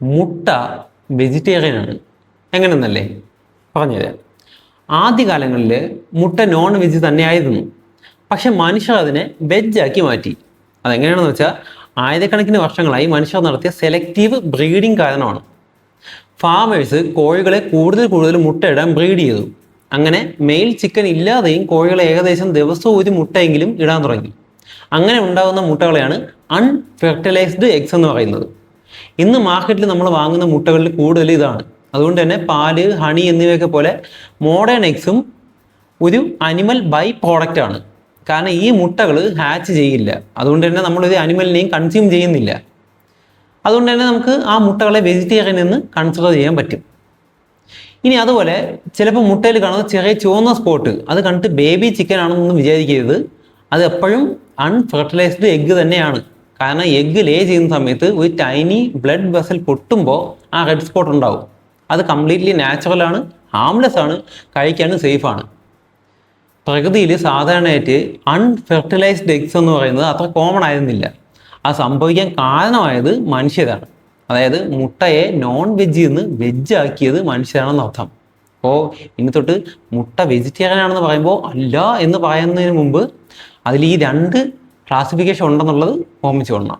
മുട്ട വെജിറ്റേറിയനാണ്. എങ്ങനെയെന്നല്ലേ പറഞ്ഞുതരാം. ആദ്യകാലങ്ങളിൽ മുട്ട നോൺ വെജ് തന്നെയായിരുന്നു. പക്ഷെ മനുഷ്യർ അതിനെ വെജാക്കി മാറ്റി. അതെങ്ങനെയാണെന്ന് വെച്ചാൽ ആയിരക്കണക്കിന് വർഷങ്ങളായി മനുഷ്യർ നടത്തിയ സെലക്റ്റീവ് ബ്രീഡിങ് കാരണമാണ്. ഫാമേഴ്സ് കോഴികളെ കൂടുതൽ മുട്ടയിടാൻ ബ്രീഡ് ചെയ്തു. അങ്ങനെ മെയിൽ ചിക്കൻ ഇല്ലാതെയും കോഴികളെ ഏകദേശം ദിവസവും ഒരു മുട്ടയെങ്കിലും ഇടാൻ തുടങ്ങി. അങ്ങനെ ഉണ്ടാകുന്ന മുട്ടകളെയാണ് അൺഫെർട്ടിലൈസ്ഡ് എഗ്സ് എന്ന് പറയുന്നത്. ഇന്ന് മാർക്കറ്റിൽ നമ്മൾ വാങ്ങുന്ന മുട്ടകളിൽ കൂടുതൽ ഇതാണ്. അതുകൊണ്ട് തന്നെ പാല്, ഹണി എന്നിവയൊക്കെ പോലെ മോഡേൺ എഗ്സും ഒരു അനിമൽ ബൈ പ്രോഡക്റ്റ് ആണ്. കാരണം ഈ മുട്ടകൾ ഹാച്ച് ചെയ്യില്ല. അതുകൊണ്ട് തന്നെ നമ്മളൊരു അനിമലിനെയും കൺസ്യൂം ചെയ്യുന്നില്ല. അതുകൊണ്ട് തന്നെ നമുക്ക് ആ മുട്ടകളെ വെജിറ്റേറിയൻ എന്ന് കൺസിഡർ ചെയ്യാൻ പറ്റും. ഇനി അതുപോലെ ചിലപ്പോൾ മുട്ടയിൽ കാണുന്ന ചെറിയ ചുവന്ന സ്പോട്ട് അത് കണ്ടിട്ട് ബേബി ചിക്കൻ ആണെന്നൊന്നും വിചാരിക്കരുത്. അത് എപ്പോഴും അൺഫെർട്ടിലൈസ്ഡ് എഗ്ഗ് തന്നെയാണ്. കാരണം എഗ്ഗ് ലേ ചെയ്യുന്ന സമയത്ത് ഒരു ടൈനി ബ്ലഡ് വെസൽ പൊട്ടുമ്പോൾ ആ റെഡ് സ്പോട്ട് ഉണ്ടാവും. അത് കംപ്ലീറ്റ്ലി നാച്ചുറലാണ്, ഹാംലെസ് ആണ്, കഴിക്കാനും സേഫാണ്. പ്രകൃതിയിൽ സാധാരണയായിട്ട് അൺഫെർട്ടിലൈസ്ഡ് എഗ്സ് എന്ന് പറയുന്നത് അത്ര കോമൺ ആയിരുന്നില്ല. അത് സംഭവിക്കാൻ കാരണമായത് മനുഷ്യരാണ്. അതായത് മുട്ടയെ നോൺ വെജ് നിന്ന് വെജ് ആക്കിയത് മനുഷ്യരാണെന്ന് അർത്ഥം. അപ്പോൾ ഇനി തൊട്ട് മുട്ട വെജിറ്റേറിയൻ ആണെന്ന് പറയുമ്പോൾ അല്ല എന്ന് പറയുന്നതിന് മുമ്പ് അതിൽ ഈ രണ്ട് ക്ലാസിഫിക്കേഷൻ ഉണ്ടെന്നുള്ളത് ഓർമ്മിച്ചു കൊള്ളണം.